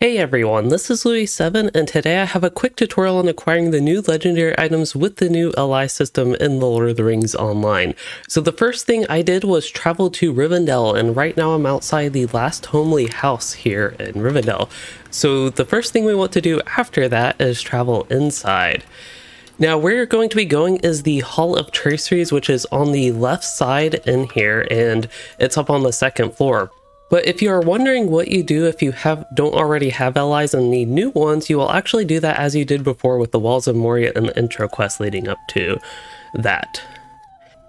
Hey everyone, this is Louis7, and today I have a quick tutorial on acquiring the new legendary items with the new ally system in the Lord of the Rings Online. So the first thing I did was travel to Rivendell, and right now I'm outside the last homely house here in Rivendell. So the first thing we want to do after that is travel inside. Now where you're going to be going is the Hall of Traceries, which is on the left side in here, and it's up on the second floor. But if you are wondering what you do if you don't already have allies and need new ones, you will actually do that as you did before with the Walls of Moria and the intro quest leading up to that.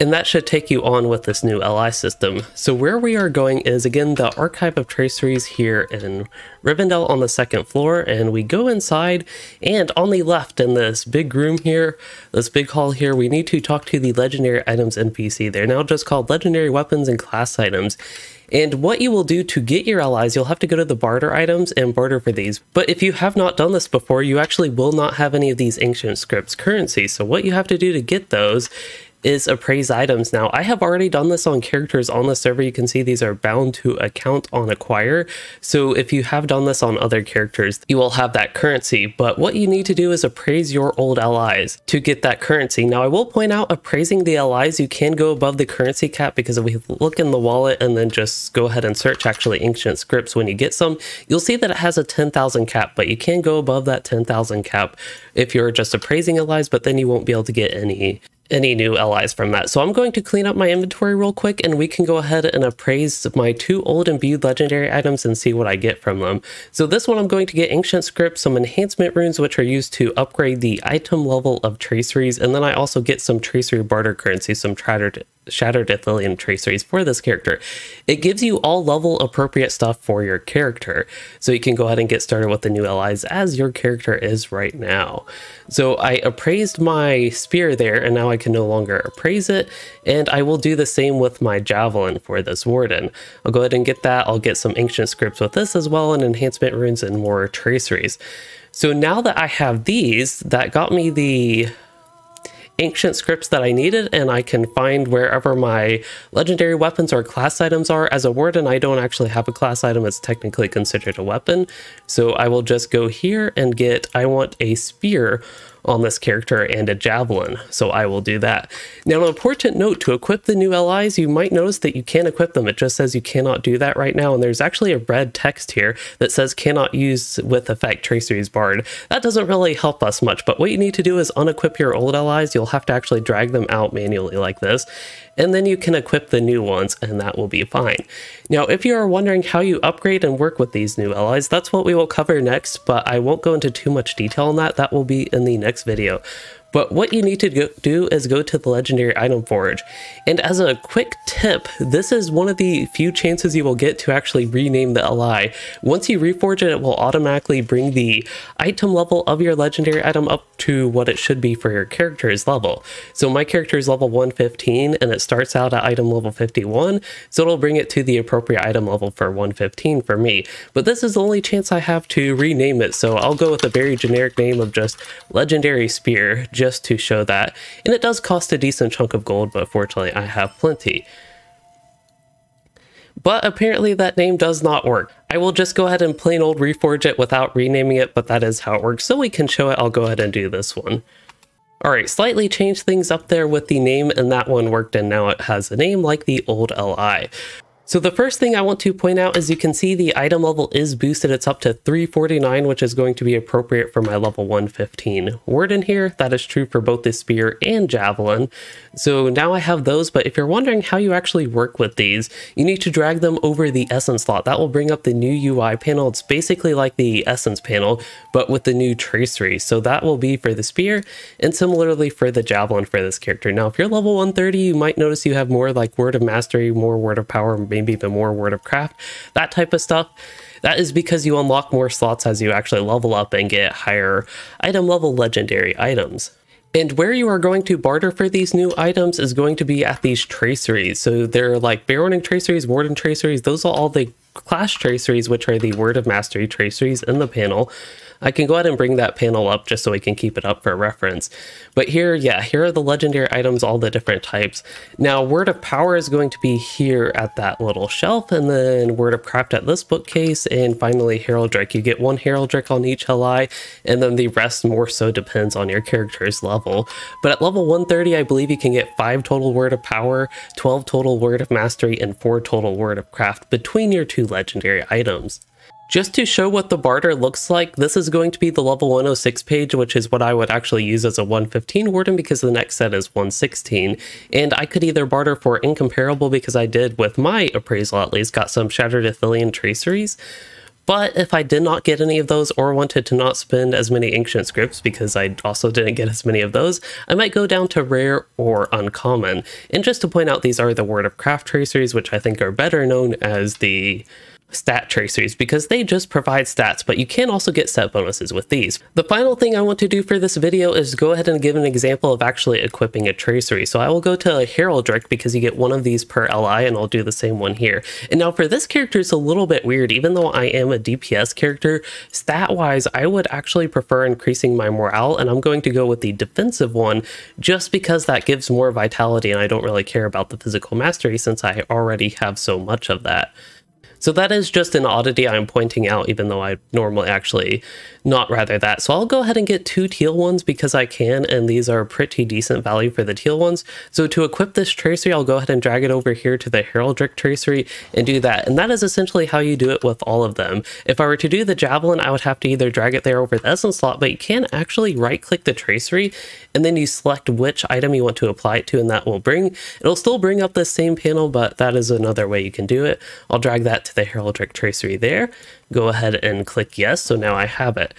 And that should take you on with this new ally system. So where we are going is, again, the Archive of Traceries here in Rivendell on the second floor, and we go inside, and on the left in this big room here, this big hall here, we need to talk to the Legendary Items NPC. They're now just called Legendary Weapons and Class Items. And what you will do to get your allies, you'll have to go to the barter items and barter for these. But if you have not done this before, you actually will not have any of these ancient scripts currency. So what you have to do to get those is appraise items. Now, I have already done this on characters on the server. You can see these are bound to account on acquire. So if you have done this on other characters, you will have that currency. But what you need to do is appraise your old allies to get that currency. Now, I will point out, appraising the allies, you can go above the currency cap, because if we look in the wallet and then just go ahead and search actually ancient scripts when you get some, you'll see that it has a 10,000 cap, but you can go above that 10,000 cap if you're just appraising allies, but then you won't be able to get any new allies from that. So I'm going to clean up my inventory real quick, and we can go ahead and appraise my 2 old imbued legendary items and see what I get from them. So this one I'm going to get ancient scripts, some enhancement runes which are used to upgrade the item level of traceries, and then I also get some tracery barter currency, some Shattered Ithilien traceries for this character. It gives you all level appropriate stuff for your character, so you can go ahead and get started with the new allies as your character is right now. So I appraised my spear there, and now I can no longer appraise it, and I will do the same with my javelin for this warden. I'll go ahead and get that. I'll get some ancient scripts with this as well, and enhancement runes and more traceries. So now that I have these, that got me the ancient scripts that I needed, and I can find wherever my legendary weapons or class items are. As a warden, I don't actually have a class item. It's technically considered a weapon. So I will just go here and I want a spear on this character and a javelin, so I will do that. Now, an important note, to equip the new allies, you might notice that you can't equip them. It just says you cannot do that right now, and there's actually a red text here that says cannot use with effect Traceries Bard. That doesn't really help us much, but what you need to do is unequip your old allies. You'll have to actually drag them out manually like this, and then you can equip the new ones, and that will be fine. Now, if you are wondering how you upgrade and work with these new allies, that's what we will cover next, but I won't go into too much detail on that. That will be in the next video. But what you need to do is go to the Legendary Item Forge. And as a quick tip, this is one of the few chances you will get to actually rename the ally. Once you reforge it, it will automatically bring the item level of your legendary item up to what it should be for your character's level. So my character is level 115, and it starts out at item level 51, so it'll bring it to the appropriate item level for 115 for me. But this is the only chance I have to rename it, so I'll go with a very generic name of just Legendary Spear, just to show that. And it does cost a decent chunk of gold, but fortunately I have plenty. But apparently that name does not work. I will just go ahead and plain old reforge it without renaming it, but that is how it works. So we can show it. I'll go ahead and do this one. Alright, slightly changed things up there with the name, and that one worked, and now it has a name like the old LI. So the first thing I want to point out is you can see the item level is boosted. It's up to 349, which is going to be appropriate for my level 115 warden here. That is true for both the spear and javelin. So now I have those, but if you're wondering how you actually work with these, you need to drag them over the essence slot. That will bring up the new UI panel. It's basically like the essence panel, but with the new tracery. So that will be for the spear, and similarly for the javelin for this character. Now, if you're level 130, you might notice you have more like Word of Mastery, more Word of Power, maybe even more Word of Craft, that type of stuff. That is because you unlock more slots as you actually level up and get higher item level legendary items. And where you are going to barter for these new items is going to be at these traceries. So they're like Barroning traceries, Warden traceries. Those are all the class traceries, which are the Word of Mastery traceries in the panel. I can go ahead and bring that panel up just so we can keep it up for reference. But here, yeah, here are the legendary items, all the different types. Now, Word of Power is going to be here at that little shelf, and then Word of Craft at this bookcase, and finally Heraldric. You get 1 Heraldric on each LI, and then the rest more so depends on your character's level. But at level 130, I believe you can get 5 total Word of Power, 12 total Word of Mastery, and 4 total Word of Craft between your 2 legendary items. Just to show what the barter looks like, this is going to be the level 106 page, which is what I would actually use as a 115 warden because the next set is 116. And I could either barter for incomparable because I did with my appraisal at least, got some Shattered Athelian traceries. But if I did not get any of those or wanted to not spend as many ancient scripts because I also didn't get as many of those, I might go down to rare or uncommon. And just to point out, these are the Word of Craft traceries, which I think are better known as the stat traceries because they just provide stats, but you can also get set bonuses with these. The final thing I want to do for this video is go ahead and give an example of actually equipping a tracery. So I will go to a Heraldric because you get 1 of these per LI, and I'll do the same one here. And now for this character, it's a little bit weird. Even though I am a DPS character, stat-wise, I would actually prefer increasing my morale, and I'm going to go with the defensive one just because that gives more vitality, and I don't really care about the physical mastery since I already have so much of that. So that is just an oddity I'm pointing out, even though I normally actually not rather that. So I'll go ahead and get 2 teal ones because I can, and these are pretty decent value for the teal ones. So to equip this tracery, I'll go ahead and drag it over here to the Heraldric tracery and do that. And that is essentially how you do it with all of them. If I were to do the Javelin, I would have to either drag it there over the essence slot, but you can actually right-click the tracery, and then you select which item you want to apply it to, and that will it'll still bring up the same panel, but that is another way you can do it. I'll drag that to the Heraldric tracery there, go ahead and click yes, so now I have it.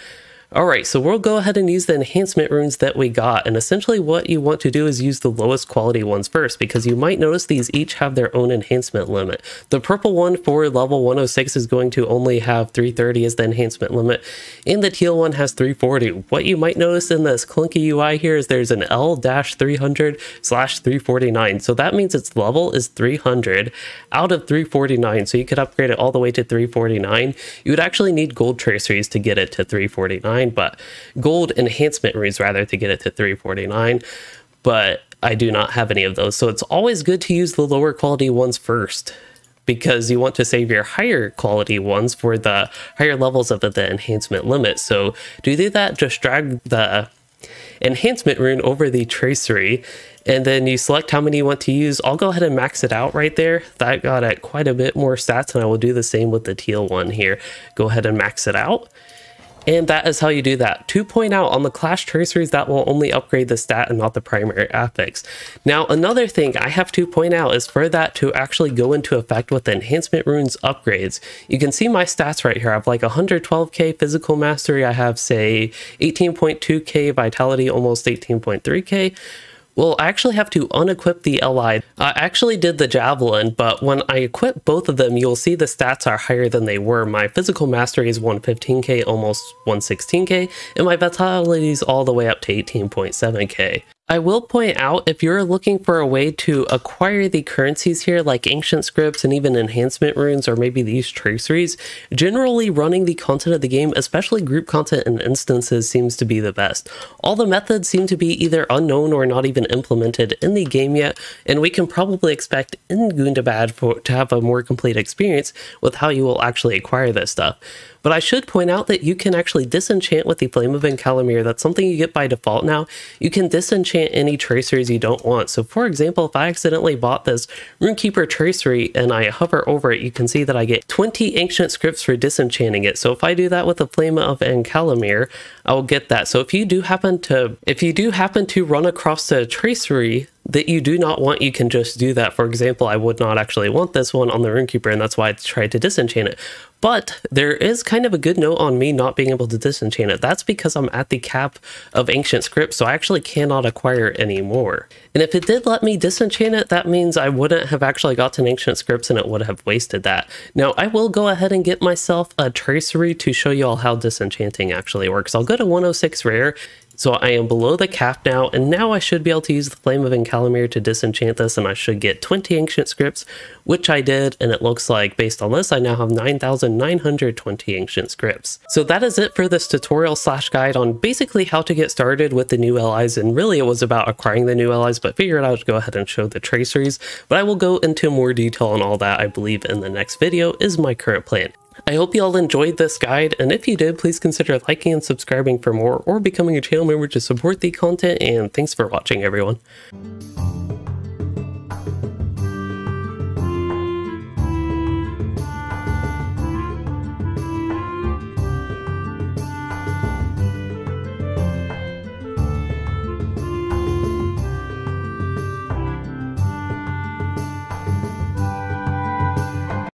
Alright, so we'll go ahead and use the enhancement runes that we got, and essentially what you want to do is use the lowest quality ones first, because you might notice these each have their own enhancement limit. The purple one for level 106 is going to only have 330 as the enhancement limit, and the teal one has 340. What you might notice in this clunky UI here is there's an L-300/349, so that means its level is 300 out of 349, so you could upgrade it all the way to 349. You would actually need gold traceries to get it to 349. But gold enhancement runes rather to get it to 349, but I do not have any of those, so it's always good to use the lower quality ones first because you want to save your higher quality ones for the higher levels of the enhancement limit. So to do that, just drag the enhancement rune over the tracery, and then you select how many you want to use. I'll go ahead and max it out right there. That got at quite a bit more stats, and I will do the same with the teal one here. Go ahead and max it out. And that is how you do that. To point out, on the class traceries, that will only upgrade the stat and not the primary affix. Now, another thing I have to point out is for that to actually go into effect with the enhancement runes upgrades, you can see my stats right here. I have like 112k physical mastery. I have, say, 18.2k vitality, almost 18.3k. Well, I actually have to unequip the LI. I actually did the Javelin, but when I equip both of them, you'll see the stats are higher than they were. My physical mastery is 115k, almost 116k, and my vitality is all the way up to 18.7k. I will point out, if you're looking for a way to acquire the currencies here, like ancient scripts and even enhancement runes, or maybe these traceries, generally running the content of the game, especially group content and instances, seems to be the best. All the methods seem to be either unknown or not even implemented in the game yet, and we can probably expect in Gundabad to have a more complete experience with how you will actually acquire this stuff. But I should point out that you can actually disenchant with the Flame of Encalamir. That's something you get by default now. You can disenchant any traceries you don't want. So for example, if I accidentally bought this Runekeeper tracery and I hover over it, you can see that I get 20 ancient scripts for disenchanting it. So if I do that with the Flame of Encalamir, I will get that. So if you do happen to run across a tracery that you do not want, you can just do that. For example, I would not actually want this one on the Runekeeper, and that's why I tried to disenchant it. But there is kind of a good note on me not being able to disenchant it. That's because I'm at the cap of ancient scripts, so I actually cannot acquire any more. And if it did let me disenchant it, that means I wouldn't have actually gotten ancient scripts and it would have wasted that. Now, I will go ahead and get myself a tracery to show you all how disenchanting actually works. I'll go to 106 rare, So I am below the cap now, and now I should be able to use the Flame of Encalamir to disenchant this, and I should get 20 ancient scripts, which I did, and it looks like based on this I now have 9,920 ancient scripts. So that is it for this tutorial slash guide on basically how to get started with the new allies, and really it was about acquiring the new allies, but figured I would go ahead and show the traceries. But I will go into more detail on all that, I believe, in the next video is my current plan. I hope you all enjoyed this guide, and if you did, please consider liking and subscribing for more, or becoming a channel member to support the content, and thanks for watching, everyone.